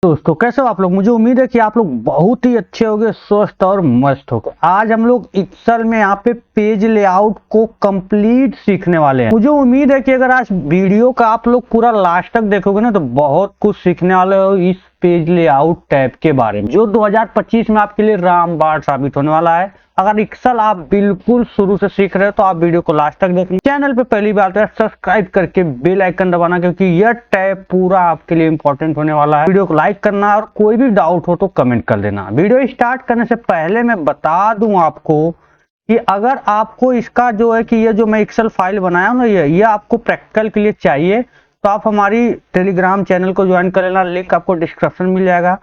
दोस्तों कैसे हो आप लोग। मुझे उम्मीद है कि आप लोग बहुत ही अच्छे होंगे, स्वस्थ और मस्त होंगे। आज हम लोग एक्सेल में यहाँ पे पेज लेआउट को कंप्लीट सीखने वाले हैं। मुझे उम्मीद है कि अगर आज वीडियो का आप लोग पूरा लास्ट तक देखोगे ना तो बहुत कुछ सीखने वाले हो इस पेज लेआउट टैब के बारे में, जो 2025 में आपके लिए रामबाण साबित होने वाला है। अगर एक्सेल आप बिल्कुल शुरू से सीख रहे हो तो आप वीडियो को लास्ट तक देखना। चैनल पे पहली बार तो सब्सक्राइब करके बेल आइकन दबाना, क्योंकि यह टैब पूरा आपके लिए इंपॉर्टेंट होने वाला है। वीडियो को लाइक करना और कोई भी डाउट हो तो कमेंट कर देना। वीडियो स्टार्ट करने से पहले मैं बता दूं आपको कि अगर आपको इसका जो है कि ये जो मैं एक्सेल फाइल बनाया हूं ना, ये आपको प्रैक्टिकल के लिए चाहिए तो आप हमारी टेलीग्राम चैनल को ज्वाइन कर लेना। लिंक आपको डिस्क्रिप्शन में मिल जाएगा।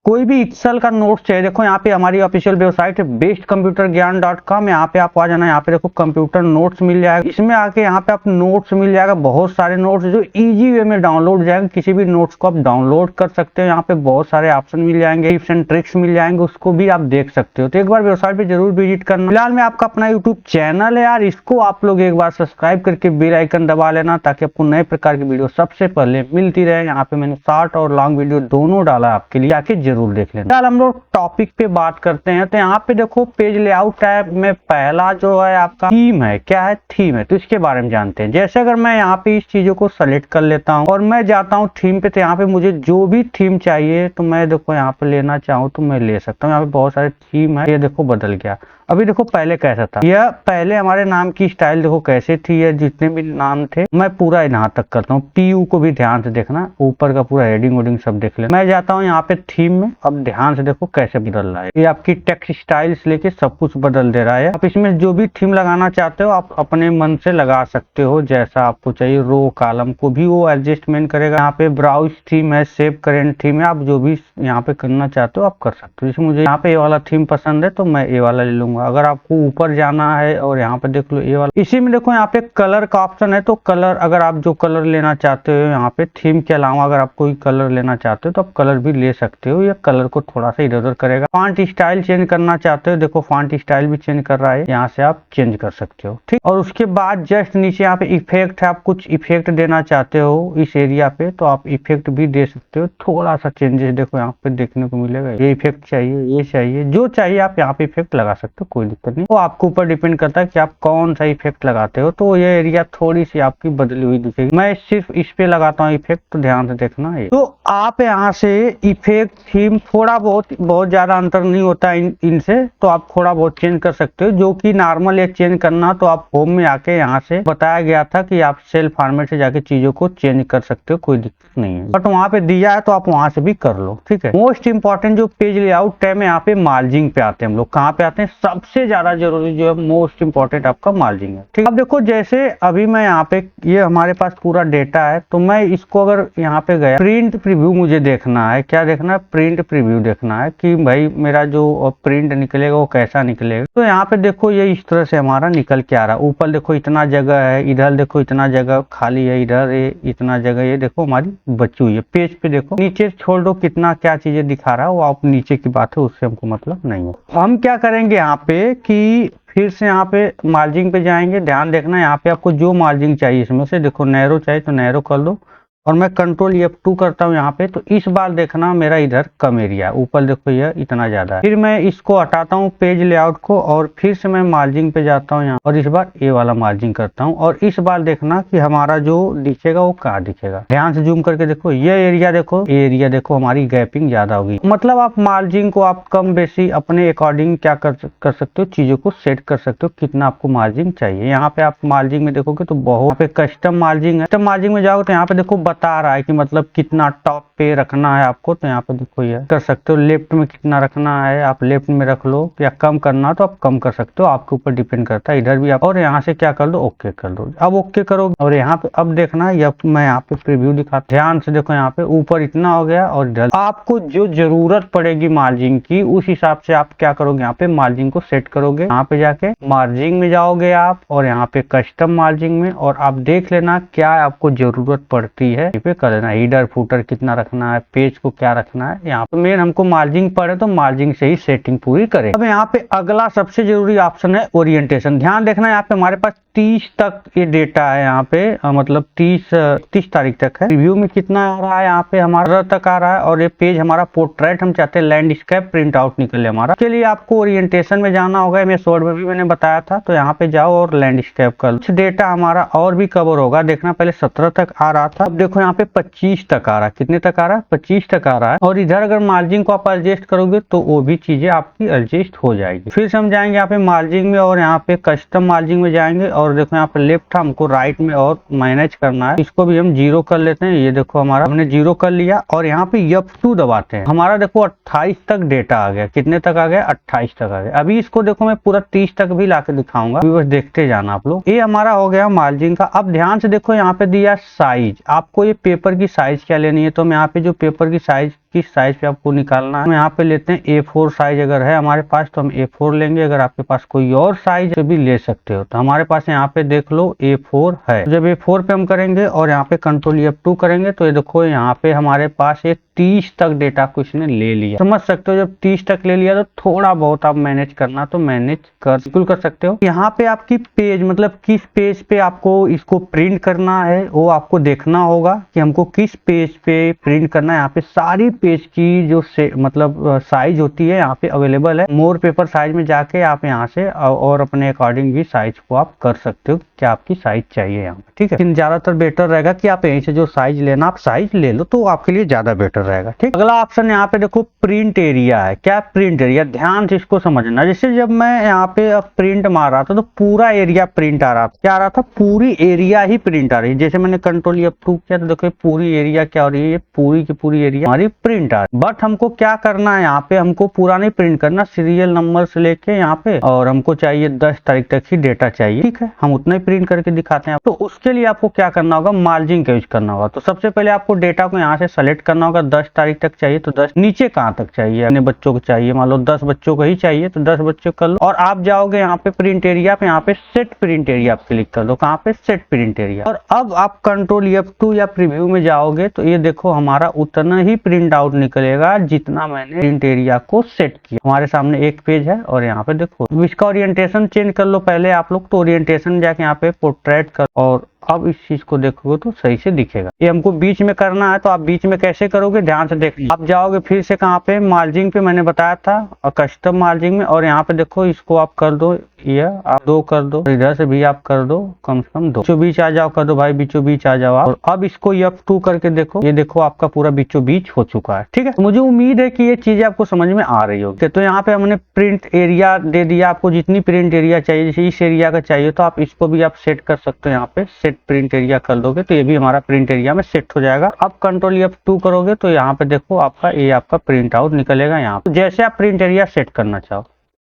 कोई भी एक्सेल का नोट्स चाहिए, देखो यहाँ पे हमारी ऑफिशियल वेबसाइट है bestcomputergyan.com। यहाँ पे आपको आ जाना है। यहाँ पे देखो कंप्यूटर नोट्स मिल जाएगा। इसमें आके यहाँ पे आप नोट्स मिल जाएगा, बहुत सारे नोट्स जो इजी वे में डाउनलोड हो जाएंगे। किसी भी नोट्स को आप डाउनलोड कर सकते हो। यहाँ पे बहुत सारे ऑप्शन मिल जाएंगे, टिप्स एंड ट्रिक्स मिल जाएंगे, उसको भी आप देख सकते हो। तो एक बार वेबसाइट पे जरूर विजिट करना। फिलहाल में आपका अपना यूट्यूब चैनल है यार, इसको आप लोग एक बार सब्सक्राइब करके बेल आइकन दबा लेना, ताकि आपको नए प्रकार की वीडियो सबसे पहले मिलती रहे। यहाँ पे मैंने शॉर्ट और लॉन्ग वीडियो दोनों डाला है आपके लिए, आके जरूर देख लेना। हम लोग टॉपिक पे बात करते हैं। तो यहाँ पे देखो पेज लेआउट टैब में पहला जो है आपका थीम है। क्या है? थीम है। तो इसके बारे में जानते हैं। जैसे अगर मैं यहाँ पे इस चीजों को सेलेक्ट कर लेता हूँ और मैं जाता हूँ थीम पे, तो यहाँ पे मुझे जो भी थीम चाहिए तो मैं देखो यहाँ पे लेना चाहूँ तो मैं ले सकता हूँ। यहाँ पे बहुत सारे थीम है। ये देखो बदल गया। अभी देखो पहले कैसा था, यह पहले हमारे नाम की स्टाइल देखो कैसे थी। ये जितने भी नाम थे मैं पूरा यहाँ तक करता हूँ। पीयू को भी ध्यान से देखना, ऊपर का पूरा हेडिंग वोडिंग सब देख लेना। मैं जाता हूँ यहाँ पे थीम में। अब ध्यान से देखो कैसे बदल रहा है। ये आपकी टेक्स्ट स्टाइल से लेके सब कुछ बदल दे रहा है। आप इसमें जो भी थीम लगाना चाहते हो आप अपने मन से लगा सकते हो, जैसा आपको चाहिए। रो कॉलम को भी वो एडजस्टमेंट करेगा। यहाँ पे ब्राउज थीम है, सेव करेंट थीम है। आप जो भी यहाँ पे करना चाहते हो आप कर सकते हो। जैसे मुझे यहाँ पे ये वाला थीम पसंद है तो मैं ये वाला ले लूंगा। अगर आपको ऊपर जाना है और यहाँ पे देख लो ये वाला, इसी में देखो यहाँ पे कलर का ऑप्शन है। तो कलर अगर आप जो कलर लेना चाहते हो यहाँ पे थीम के अलावा अगर आप कोई कलर लेना चाहते हो तो आप कलर भी ले सकते हो। ये कलर को थोड़ा सा इधर उधर करेगा। फॉन्ट स्टाइल चेंज करना चाहते हो, देखो फॉन्ट स्टाइल भी चेंज कर रहा है। यहाँ से आप चेंज कर सकते हो, ठीक। और उसके बाद जस्ट नीचे यहाँ पे इफेक्ट है। आप कुछ इफेक्ट देना चाहते हो इस एरिया पे तो आप इफेक्ट भी दे सकते हो। थोड़ा सा चेंजेस देखो यहाँ पे देखने को मिलेगा। ये इफेक्ट चाहिए, ये चाहिए, जो चाहिए आप यहाँ पे इफेक्ट लगा सकते हो, कोई दिक्कत नहीं। वो आपके ऊपर डिपेंड करता है कि आप कौन सा इफेक्ट लगाते हो। तो ये एरिया थोड़ी सी आपकी बदली हुई दिखेगी। मैं सिर्फ इस पे लगाता हूँ इफेक्ट, तो ध्यान से देखना है। तो आप यहाँ से इफेक्ट थीम थोड़ा बहुत ज्यादा अंतर नहीं होता इनसे, तो आप थोड़ा बहुत चेंज कर सकते हो। जो कि नॉर्मल है चेंज करना तो आप होम में आके यहाँ से बताया गया था कि आप सेल फॉर्मेट से जाके चीजों को चेंज कर सकते हो, कोई दिक्कत नहीं है। बट वहाँ पे दिया है तो आप वहाँ से भी कर लो, ठीक है। मोस्ट इंपॉर्टेंट जो पेज लेआउट टैब है, यहाँ पे मार्जिंग पे आते हैं हम लोग। कहाँ पे आते हैं? सबसे ज्यादा जरूरी जो है मोस्ट इंपॉर्टेंट आपका मार्जिंग है, ठीक। अब देखो जैसे अभी मैं यहाँ पे, ये हमारे पास पूरा डेटा है तो मैं इसको अगर यहाँ पे गया प्रिंट प्रीव्यू, मुझे देखना है। क्या देखना है? प्रिंट प्रीव्यू देखना है कि भाई मेरा जो प्रिंट निकलेगा वो कैसा निकलेगा। तो यहाँ पे देखो ये इस तरह से हमारा निकल के आ रहा है। ऊपर देखो इतना जगह है, इधर देखो इतना जगह खाली है, इधर इतना जगह ये देखो हमारी बची हुई है। पेज पे देखो नीचे छोड़ दो कितना क्या चीजें दिखा रहा है, वो आप नीचे की बात है, उससे हमको मतलब नहीं है। हम क्या करेंगे यहाँ पे कि फिर से यहाँ पे मार्जिंग पे जाएंगे। ध्यान देखना यहाँ पे आपको जो मार्जिंग चाहिए इसमें से, देखो नैरो चाहिए तो नैरो कर लो और मैं कंट्रोल F2 करता हूँ यहाँ पे। तो इस बार देखना मेरा इधर कम एरिया, ऊपर देखो ये इतना ज्यादा है। फिर मैं इसको हटाता हूँ पेज लेआउट को और फिर से मैं मार्जिंग पे जाता हूँ यहाँ और इस बार ये वाला मार्जिंग करता हूँ। और इस बार देखना कि हमारा जो दिखेगा वो कहाँ दिखेगा। ध्यान से जूम करके देखो ये एरिया देखो, ये एरिया देखो हमारी गैपिंग ज्यादा होगी। मतलब आप मार्जिंग को आप कम बेसी अपने अकॉर्डिंग क्या कर सकते हो, चीजों को सेट कर सकते हो कितना आपको मार्जिंग चाहिए। यहाँ पे आप मार्जिंग में देखोगे तो बहुत पे कस्टम मार्जिंग है। कस्टम मार्जिंग में जाओगे तो यहाँ पे देखो बता रहा है कि मतलब कितना टॉप पे रखना है आपको। तो यहाँ पे देखो ये कर सकते हो। लेफ्ट में कितना रखना है आप लेफ्ट में रख लो, या कम करना तो आप कम कर सकते हो, आपके ऊपर डिपेंड करता है। इधर भी आप, और यहाँ से क्या कर दो, ओके कर दो। अब ओके करोगे और यहाँ पे अब देखना है, मैं यहाँ पे प्रीव्यू दिखाता, ध्यान से देखो यहाँ पे ऊपर इतना हो गया और इधर आपको जो जरूरत पड़ेगी मार्जिंग की उस हिसाब से आप क्या करोगे, यहाँ पे मार्जिंग को सेट करोगे। यहाँ पे जाके मार्जिंग में जाओगे आप और यहाँ पे कस्टम मार्जिंग में, और आप देख लेना क्या आपको जरूरत पड़ती है, कर देना। हीडर फुटर कितना रखना है, पेज को क्या रखना है। यहाँ पे मेन हमको मार्जिन पड़े तो मार्जिन से ही सेटिंग पूरी करें। अब यहाँ पे अगला सबसे जरूरी ऑप्शन है ओरिएंटेशन। ध्यान देखना यहाँ पे हमारे पास 30 तक ये डेटा है, यहाँ पे मतलब 30 तारीख तक है। रिव्यू में कितना आ रहा है, यहाँ पे हमारा तक आ रहा है। और ये पेज हमारा पोर्ट्रेट हम चाहते हैं लैंडस्केप प्रिंट आउट निकले हमारा। उसके लिए आपको ओरिएंटेशन में जाना होगा, मैं शॉर्ट में भी मैंने बताया था। तो यहाँ पे जाओ और लैंडस्केप कर लो। डेटा हमारा और भी कवर होगा। देखना पहले 17 तक आ रहा था, अब देखो यहाँ पे 25 तक आ रहा है। कितने तक आ रहा है? 25 तक आ रहा है। और इधर अगर मार्जिन को आप एडजस्ट करोगे तो वो भी चीजें आपकी एडजस्ट हो जाएगी। फिर से हम जाएंगे यहाँ पे मार्जिन में और यहाँ पे कस्टम मार्जिन में जाएंगे। और देखो यहाँ पे लेफ्ट हमको राइट में और मैनेज करना है, इसको भी हम 0 कर लेते हैं। ये देखो हमारा हमने 0 कर लिया और यहाँ पे F2 दबाते हैं। हमारा देखो 28 तक डेटा आ गया। कितने तक आ गया? 28 तक आ गया। अभी इसको देखो मैं पूरा 30 तक भी लाके दिखाऊंगा, बस देखते जाना आप लोग। ये हमारा हो गया मार्जिन का। अब ध्यान से देखो यहाँ पे दिया साइज। आपको ये पेपर की साइज क्या लेनी है, तो हम यहाँ पे जो पेपर की साइज किस साइज पे आपको निकालना है, हम यहाँ पे लेते हैं A4 साइज। अगर है हमारे पास तो हम A4 लेंगे। अगर आपके पास कोई और साइज तो भी ले सकते हो। तो हमारे पास यहाँ पे देख लो A4 है। जब A4 पे हम करेंगे और यहाँ पे कंट्रोल F2 करेंगे तो ये देखो यहाँ पे हमारे पास ये 30 तक डेटा को इसने ले लिया। समझ सकते हो, जब 30 तक ले लिया तो थोड़ा बहुत आप मैनेज करना तो मैनेज बिल्कुल कर सकते हो। यहाँ पे आपकी पेज मतलब किस पेज पे आपको इसको प्रिंट करना है वो आपको देखना होगा कि हमको किस पेज पे प्रिंट करना है। यहाँ पे सारी पेज की जो मतलब साइज होती है यहाँ पे अवेलेबल है। मोर पेपर साइज में जाके आप यहाँ से और अपने अकॉर्डिंग भी साइज को आप कर सकते हो क्या आपकी साइज चाहिए यहाँ पे, ठीक है। लेकिन ज्यादातर बेटर रहेगा कि आप यहीं से जो साइज लेना आप साइज ले लो तो आपके लिए ज्यादा बेटर रहेगा, ठीक। अगला ऑप्शन यहाँ पे देखो प्रिंट एरिया है। क्या प्रिंट एरिया? ध्यान से इसको समझना। जैसे जब मैं यहाँ पे प्रिंट मार रहा था तो पूरा एरिया प्रिंट आ रहा था। क्या आ रहा था? पूरी एरिया ही प्रिंट आ रही है। जैसे मैंने कंट्रोल F2 किया तो देखो पूरी एरिया क्या हो रही है, पूरी की पूरी एरिया हमारी प्रिंट आ रही है। बट हमको क्या करना है, यहाँ पे हमको पूरा नहीं प्रिंट करना, सीरियल नंबर से लेके यहाँ पे, और हमको चाहिए 10 तारीख तक ही डेटा चाहिए, ठीक है। हम उतना ही प्रिंट करके दिखाते हैं। तो उसके लिए आपको क्या करना होगा, मार्जिन का यूज करना होगा। तो सबसे पहले आपको डेटा को यहाँ से सेलेक्ट करना होगा। 10 तारीख तक चाहिए तो 10, नीचे कहाँ तक चाहिए, अपने बच्चों को चाहिए, मान लो 10 बच्चों को ही चाहिए तो 10 बच्चों कर लो। और आप जाओगे यहाँ पे प्रिंट एरिया पे, यहाँ पे सेट प्रिंट एरिया आप क्लिक कर दो। कहाँ पे? Set print area. और अब आप कंट्रोल F2 या प्रीव्यू में जाओगे तो ये देखो हमारा उतना ही प्रिंट आउट निकलेगा जितना मैंने प्रिंट एरिया को सेट किया। हमारे सामने एक पेज है और यहाँ पे देखो इसका ओरिएंटेशन चेंज कर लो पहले आप लोग। तो ओरिएंटेशन जाके यहाँ पे पोर्ट्रेट कर, और अब इस चीज को देखोगे तो सही से दिखेगा। ये हमको बीच में करना है तो आप बीच में कैसे करोगे, ध्यान से देखिए। आप जाओगे फिर से कहाँ पे, मार्जिन पे मैंने बताया था, और कस्टम मार्जिन में, और यहाँ पे देखो इसको आप कर दो, ये आप 2 कर दो, इधर से भी आप कर दो कम से कम 2, बीचों बीच आ जाओ, कर दो भाई बीचों बीच आ जाओ आप। और अब इसको F2 करके देखो, ये देखो आपका पूरा बीचों बीच हो चुका है, ठीक है। मुझे उम्मीद है कि ये चीजें आपको समझ में आ रही होगी। तो यहाँ पे हमने प्रिंट एरिया दे दिया, आपको जितनी प्रिंट एरिया चाहिए, जैसे इस एरिया का चाहिए तो आप इसको भी आप सेट कर सकते हो। यहाँ पे सेट प्रिंट एरिया कर दोगे तो ये भी हमारा प्रिंट एरिया में सेट हो जाएगा। अब कंट्रोल F2 करोगे तो यहाँ पे देखो आपका ये आपका प्रिंट आउट निकलेगा। यहाँ पे जैसे आप प्रिंट एरिया सेट करना चाहो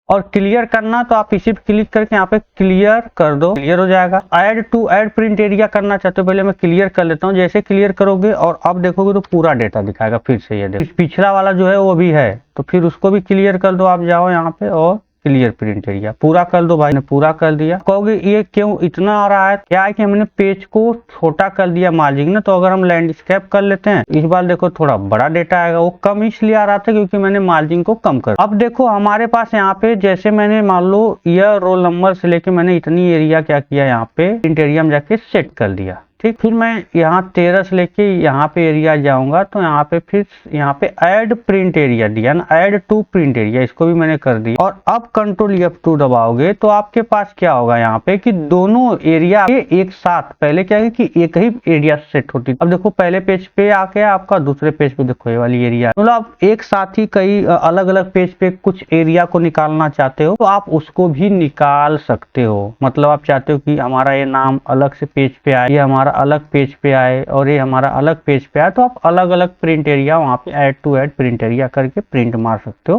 और क्लियर करना तो आप इसी पे क्लिक करके यहाँ पे क्लियर कर दो, क्लियर हो जाएगा। Add to add print area करना चाहते हो, पहले मैं क्लियर कर लेता हूँ। जैसे क्लियर करोगे और अब देखोगे तो पूरा डेटा दिखाएगा। फिर से ये देखो पिछला वाला जो है वो भी है, तो फिर उसको भी क्लियर कर दो। आप जाओ यहाँ पे और क्लियर प्रिंट एरिया पूरा कर दो। भाई ने पूरा कर दिया। कहोगे ये क्यों इतना आ रहा है, क्या है कि हमने पेज को छोटा कर दिया मार्जिन ने। तो अगर हम लैंडस्केप कर लेते हैं इस बार देखो थोड़ा बड़ा डेटा आएगा। वो कम इसलिए आ रहा था क्योंकि मैंने मार्जिन को कम कर। अब देखो हमारे पास यहाँ पे जैसे मैंने मान लो ईयर रोल नंबर से लेके मैंने इतनी एरिया क्या किया, यहाँ पे प्रिंट एरिया में जाके सेट कर दिया, ठीक। फिर मैं यहाँ 13 से लेके यहाँ पे एरिया जाऊंगा तो यहाँ पे फिर यहाँ पे ऐड प्रिंट एरिया दिया ना, ऐड टू प्रिंट एरिया, इसको भी मैंने कर दिया। और अब कंट्रोल F2 दबाओगे तो आपके पास क्या होगा यहाँ पे कि दोनों एरिया एक साथ, पहले क्या है कि एक ही एरिया सेट होती। अब देखो पहले पेज पे आके आपका, दूसरे पेज पे देखो ये वाली एरिया, मतलब आप एक साथ ही कई अलग अलग पेज पे कुछ एरिया को निकालना चाहते हो तो आप उसको भी निकाल सकते हो। मतलब आप चाहते हो कि हमारा ये नाम अलग से पेज पे आए, ये हमारा अलग पेज पे आए और ये हमारा अलग पेज पे आए, तो आप अलग अलग प्रिंट एरिया वहाँ पे add to add print area करके प्रिंट मार सकते हो,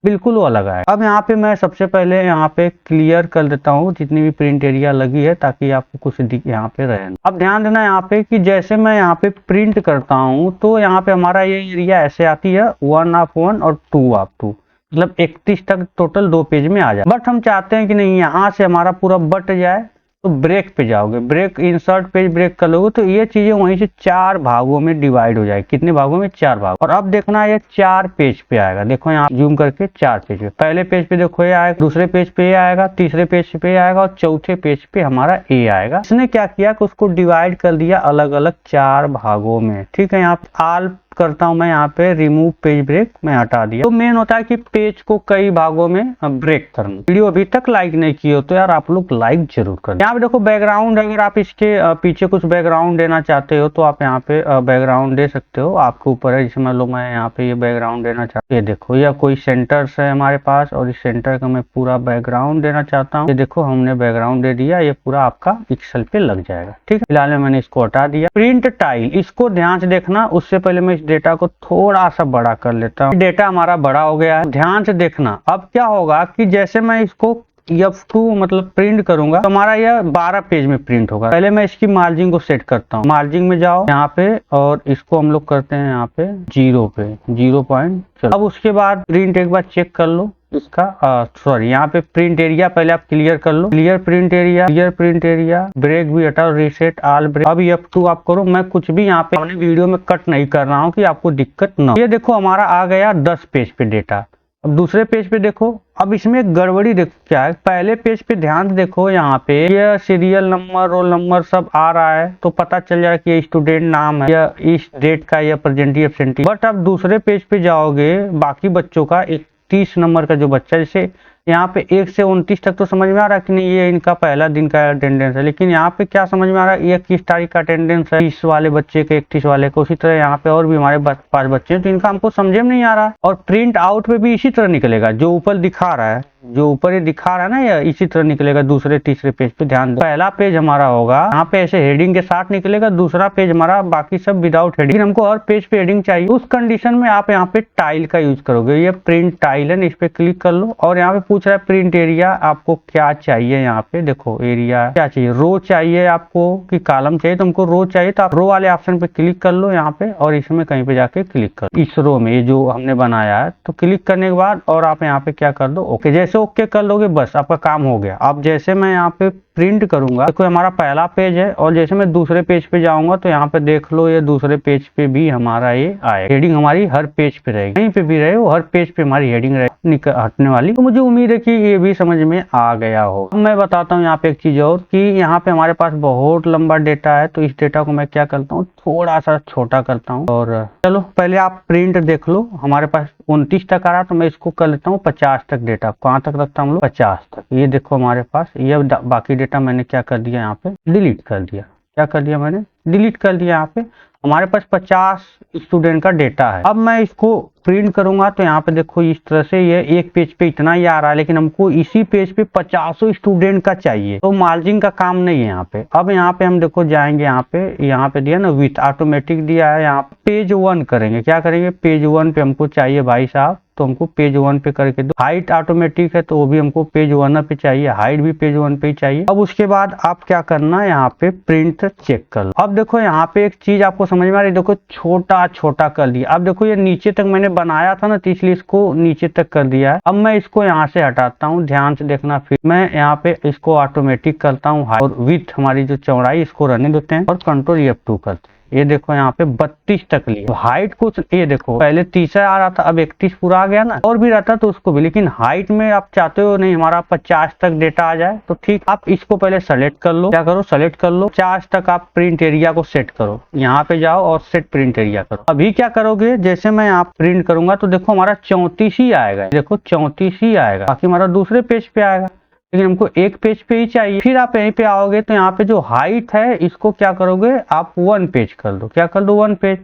बिल्कुल वो अलग आए। अब यहाँ पे मैं सबसे पहले यहाँ पे क्लियर कर देता हूँ जितनी भी प्रिंट एरिया लगी है ताकि आपको कुछ यहाँ पे रहे। अब ध्यान देना यहाँ पे कि जैसे मैं यहाँ पे प्रिंट करता हूँ तो यहाँ पे हमारा ये एरिया ऐसे आती है 1/1 और 2/2, मतलब 31 तक टोटल 2 पेज में आ जाए। बट हम चाहते हैं कि नहीं यहाँ से हमारा पूरा बट जाए तो ब्रेक पे जाओगे, ब्रेक इंसर्ट पेज ब्रेक कर लोगे तो ये चीजें वहीं से 4 भागों में डिवाइड हो जाएगी। कितने भागों में? 4 भाग। और अब देखना ये 4 पेज पे आएगा। देखो यहाँ जूम करके 4 पेज पे, पहले पेज पे देखो ये आएगा, दूसरे पेज पे ये आएगा, तीसरे पेज पे ये आएगा और चौथे पेज पे हमारा ए आएगा। इसने क्या किया कि उसको डिवाइड कर दिया अलग अलग 4 भागों में। ठीक है, यहाँ ऑल करता हूं मैं, यहाँ पे रिमूव पेज ब्रेक मैं हटा दिया। तो मेन होता है कि पेज को कई भागों में ब्रेक करना। वीडियो अभी तक लाइक नहीं किए हो तो यार आप लोग लाइक जरूर करें। यहाँ पे देखो बैकग्राउंड, अगर आप इसके पीछे कुछ बैकग्राउंड देना चाहते हो तो आप यहाँ पे बैकग्राउंड दे सकते हो, आपके ऊपर है। जैसे मान लो मैं यहाँ पे ये बैकग्राउंड देना चाहता हूँ, ये देखो या कोई सेंटर्स है हमारे पास और इस सेंटर का मैं पूरा बैकग्राउंड देना चाहता हूँ। ये देखो हमने बैकग्राउंड दे दिया, ये पूरा आपका पिक्सल पे लग जाएगा। ठीक है, फिलहाल मैंने इसको हटा दिया। प्रिंट टाइल, इसको ध्यान से देखना। उससे पहले मैं इस डेटा को थोड़ा सा बड़ा कर लेता हूँ। डेटा हमारा बड़ा हो गया है, ध्यान से देखना। अब क्या होगा कि जैसे मैं इसको F2 मतलब प्रिंट करूंगा तो हमारा यह 12 पेज में प्रिंट होगा। पहले मैं इसकी मार्जिन को सेट करता हूँ। मार्जिन में जाओ यहाँ पे और इसको हम लोग करते हैं यहाँ पे 0 पे 0 पॉइंट। चलो अब उसके बाद प्रिंट एक बार चेक कर लो इसका, सॉरी यहाँ पे प्रिंट एरिया पहले आप क्लियर कर लो। Clear print area, clear print area, break भी हटाओ, रीसेट ऑल ब्रेक। अब F2 आप करो। मैं कुछ भी यहाँ पे अपने वीडियो में कट नहीं कर रहा हूँ कि आपको दिक्कत ना हो। ये देखो हमारा आ गया 10 पेज पे डेटा। अब दूसरे पेज पे देखो, अब इसमें एक गड़बड़ी देखो क्या है। पहले पेज पे ध्यान देखो, यहाँ पे ये सीरियल नंबर, रोल नंबर सब आ रहा है तो पता चल जाएगा कि ये स्टूडेंट नाम है या इस डेट का या प्रेजेंटी एब्सेंटी। बट अब दूसरे पेज पे जाओगे, बाकी बच्चों का 31 नंबर का जो बच्चा, जैसे यहाँ पे 1 से 29 तक तो समझ में आ रहा है कि नहीं ये इनका पहला दिन का अटेंडेंस है, लेकिन यहाँ पे क्या समझ में आ रहा है, ये किस तारीख का अटेंडेंस है, 30 वाले बच्चे के 31 वाले को। उसी तरह यहाँ पे और भी हमारे 5 बच्चे हैं तो इनका हमको समझे में नहीं आ रहा है। और प्रिंट आउट पे भी इसी तरह निकलेगा, जो ऊपर दिखा रहा है, जो ऊपर ये दिखा रहा है ना, या इसी तरह निकलेगा दूसरे तीसरे पेज पे। ध्यान दो, पहला पेज हमारा होगा यहाँ पे ऐसे हेडिंग के साथ निकलेगा, दूसरा पेज हमारा बाकी सब विदाउट हेडिंग। हमको हर पेज पे हेडिंग चाहिए। उस कंडीशन में आप यहाँ पे टाइल का यूज करोगे। ये प्रिंट टाइल है, इस पे क्लिक कर लो और यहाँ पे पूछ रहा है प्रिंट एरिया आपको क्या चाहिए। यहाँ पे देखो एरिया क्या चाहिए, रो चाहिए आपको कि कॉलम चाहिए। तो हमको रो चाहिए तो आप रो वाले ऑप्शन पे क्लिक कर लो यहाँ पे और इसमें कहीं पे जाके क्लिक कर लो, इस रो में ये जो हमने बनाया है। तो क्लिक करने के बाद और आप यहाँ पे क्या कर दो, ओके। जैसे ओके कर लोगे बस आपका काम हो गया। अब जैसे मैं यहाँ पे प्रिंट करूंगा, देखो हमारा पहला पेज है और जैसे मैं दूसरे पेज पे जाऊंगा तो यहाँ पे देख लो ये दूसरे पेज पे भी हमारा ये आएगा। हेडिंग हमारी हर पेज पे रहेगी, कहीं पे भी रहे वो हर पेज पे हमारी हेडिंग रहेगी हटने वाली। तो मुझे उम्मीद है कि ये भी समझ में आ गया होगा। मैं बताता हूँ यहाँ पे एक चीज और कि यहाँ पे हमारे पास बहुत लंबा डेटा है, तो इस डेटा को मैं क्या करता हूँ थोड़ा सा छोटा करता हूँ। और चलो पहले आप प्रिंट देख लो, हमारे पास 29 तक आ रहा तो मैं इसको कर लेता हूँ 50 तक डेटा। कहाँ तक रखता हूँ हम लोग, 50 तक। ये देखो हमारे पास ये बाकी डेटा मैंने क्या कर दिया, यहाँ पे डिलीट कर दिया। क्या कर दिया मैंने, डिलीट कर दिया। यहाँ पे हमारे पास 50 स्टूडेंट का डेटा है। अब मैं इसको प्रिंट करूंगा तो यहाँ पे देखो इस तरह से ये एक पेज पे इतना ही आ रहा है, लेकिन हमको इसी पेज पे 50 स्टूडेंट का चाहिए तो मार्जिन का काम नहीं है यहाँ पे। अब यहाँ पे हम देखो जाएंगे, यहाँ पे दिया ना विथ ऑटोमेटिक दिया है। यहाँ पेज 1 करेंगे, क्या करेंगे पेज 1 पे हमको चाहिए भाई साहब, तो हमको पेज 1 पे करके दो। हाइट ऑटोमेटिक है तो वो भी हमको पेज 1 पे चाहिए, हाइट भी पेज 1 पे ही चाहिए। अब उसके बाद आप क्या करना है, यहाँ पे प्रिंट चेक कर लो। अब देखो यहाँ पे एक चीज आपको समझ में आ रही है, देखो छोटा छोटा कर दिया। अब देखो ये नीचे तक मैंने बनाया था ना तो इसलिए इसको नीचे तक कर दिया है। अब मैं इसको यहाँ से हटाता हूँ, ध्यान से देखना। फिर मैं यहाँ पे इसको ऑटोमेटिक करता हूँ और विथ हमारी जो चौड़ाई इसको रहने देते हैं और कंट्रोल F2 करते हैं। ये देखो यहाँ पे 32 तक लिया। हाइट कुछ ये देखो पहले 30 आ रहा था, अब 31 पूरा आ गया ना। और भी रहता तो उसको भी, लेकिन हाइट में आप चाहते हो नहीं हमारा 50 तक डेटा आ जाए तो ठीक। आप इसको पहले सेलेक्ट कर लो, क्या करो सेलेक्ट कर लो, 50 तक आप प्रिंट एरिया को सेट करो। यहाँ पे जाओ और सेट प्रिंट एरिया करो। अभी क्या करोगे, जैसे मैं यहाँ प्रिंट करूंगा तो देखो हमारा 34 ही आएगा। देखो 34 ही आएगा, बाकी हमारा दूसरे पेज पे आएगा, लेकिन हमको एक पेज पे ही चाहिए। फिर आप यहीं पे आओगे तो यहाँ पे जो हाइट है इसको क्या करोगे आप 1 पेज कर दो। क्या कर दो 1 पेज।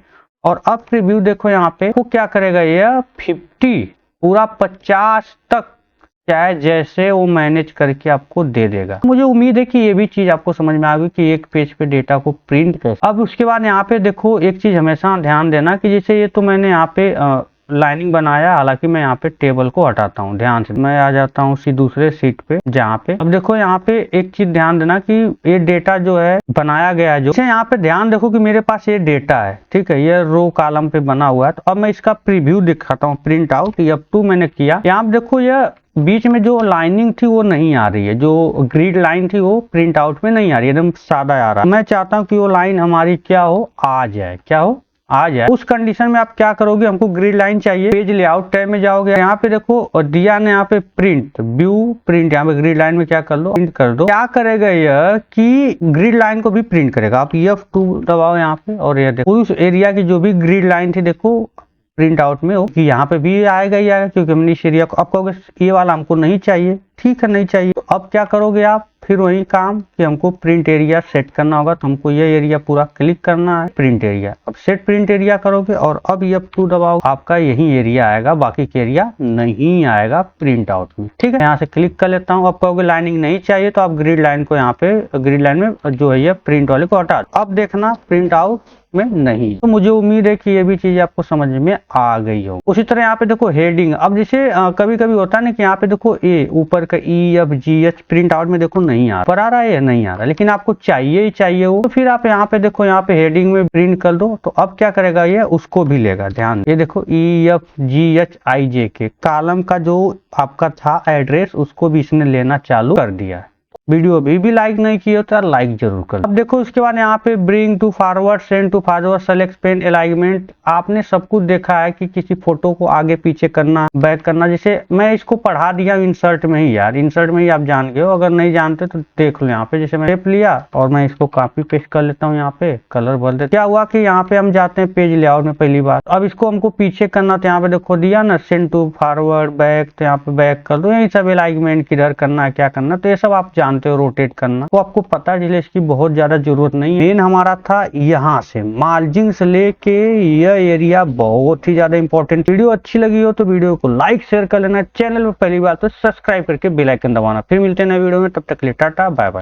और अब प्रीव्यू देखो यहाँ पे वो क्या करेगा, ये 50 पूरा 50 तक चाहे जैसे वो मैनेज करके आपको दे देगा। मुझे उम्मीद है कि ये भी चीज आपको समझ में आ गई कि एक पेज पे डेटा को प्रिंट कैसे। अब उसके बाद यहाँ पे देखो एक चीज हमेशा ध्यान देना कि जैसे ये तो मैंने यहाँ पे लाइनिंग बनाया, हालांकि मैं यहाँ पे टेबल को हटाता हूँ। ध्यान से मैं आ जाता हूँ उसी दूसरे सीट पे जहाँ पे। अब देखो यहाँ पे एक चीज ध्यान देना कि ये डेटा जो है बनाया गया है, जो यहाँ पे ध्यान देखो कि मेरे पास ये डेटा है, ठीक है, ये रो कॉलम पे बना हुआ है। तो अब मैं इसका प्रीव्यू दिखाता हूँ, प्रिंट आउट F2 मैंने किया। यहाँ पे देखो ये बीच में जो लाइनिंग थी वो नहीं आ रही है, जो ग्रिड लाइन थी वो प्रिंट आउट में नहीं आ रही है, एकदम सादा आ रहा है। मैं चाहता हूँ कि वो लाइन हमारी क्या हो, आ जाए, क्या हो, आ जाए। उस कंडीशन में आप क्या करोगे, हमको ग्रिड लाइन चाहिए, पेज लेआउट टैब में जाओगे, यहाँ पे देखो और दिया ने यहाँ पे प्रिंट व्यू प्रिंट, यहाँ पे ग्रिड लाइन में क्या कर लो, प्रिंट कर दो। क्या करेगा यह कि ग्रिड लाइन को भी प्रिंट करेगा। आप F2 दबाओ यहाँ पे और ये देखो उस एरिया की जो भी ग्रिड लाइन थी देखो प्रिंट आउट में हो कि यहाँ पे भी आएगा ही आएगा, क्योंकि हमने इस एरिया को, आप कहोगे ये वाला हमको नहीं चाहिए, ठीक है नहीं चाहिए, तो अब क्या करोगे आप, फिर वही काम कि हमको प्रिंट एरिया सेट करना होगा, तो हमको ये एरिया पूरा क्लिक करना है, प्रिंट एरिया। अब सेट प्रिंट एरिया करोगे और अब F2 दबाओ, आपका यही एरिया आएगा, बाकी के एरिया नहीं आएगा प्रिंट आउट में, ठीक है। यहाँ से क्लिक कर लेता हूँ। अब कहोगे लाइनिंग नहीं चाहिए, तो आप ग्रिड लाइन को यहाँ पे ग्रिड लाइन में जो है ये प्रिंट वाले को हटा दो। अब देखना प्रिंट आउट में नहीं, तो मुझे उम्मीद है कि ये भी चीज आपको समझ में आ गई हो। उसी तरह यहाँ पे देखो हेडिंग, अब जैसे कभी कभी होता है ना कि यहाँ पे देखो ए ऊपर का EFGH प्रिंट आउट में देखो नहीं आ रहा, पर आ रहा है नहीं आ रहा, लेकिन आपको चाहिए ही चाहिए वो, तो फिर आप यहाँ पे देखो यहाँ पे हेडिंग में प्रिंट कर दो। तो अब क्या करेगा ये, उसको भी लेगा, ध्यान ये देखो EFGHIJ के कॉलम का जो आपका था एड्रेस, उसको भी इसने लेना चालू कर दिया। वीडियो अभी भी लाइक नहीं किए तो यार लाइक जरूर करो। अब देखो उसके बाद यहाँ पे bring to forward, send to forward, select pen, alignment, आपने सब कुछ देखा है कि किसी फोटो को आगे पीछे करना, बैक करना। जैसे मैं इसको पढ़ा दिया इंसर्ट में ही, यार इंसर्ट में ही आप जान गए हो, अगर नहीं जानते तो देख लो। यहाँ पे जैसे मैं टेप लिया और मैं इसको कॉपी पेस्ट कर लेता हूँ, यहाँ पे कलर बदल देता। क्या हुआ कि यहाँ पे हम जाते हैं पेज लेआउट में पहली बार, अब इसको हमको पीछे करना, तो यहाँ पे देखो दिया ना सेंड टू फॉरवर्ड बैक, तो यहाँ पे बैक कर दो। यही सब अलाइनमेंट किधर करना है, क्या करना, तो ये सब आप जानते हो, रोटेट करना तो आपको पता है, इसलिए इसकी बहुत ज्यादा जरूरत नहीं है। मेन हमारा था यहाँ से मार्जिन से लेके यह एरिया बहुत ही ज्यादा इंपॉर्टेंट। वीडियो अच्छी लगी हो तो वीडियो को लाइक शेयर कर लेना, चैनल पर पहली बार तो सब्सक्राइब करके बेल आइकन दबाना। फिर मिलते हैं नए वीडियो में, तब तक के लिए टाटा बाय बाय।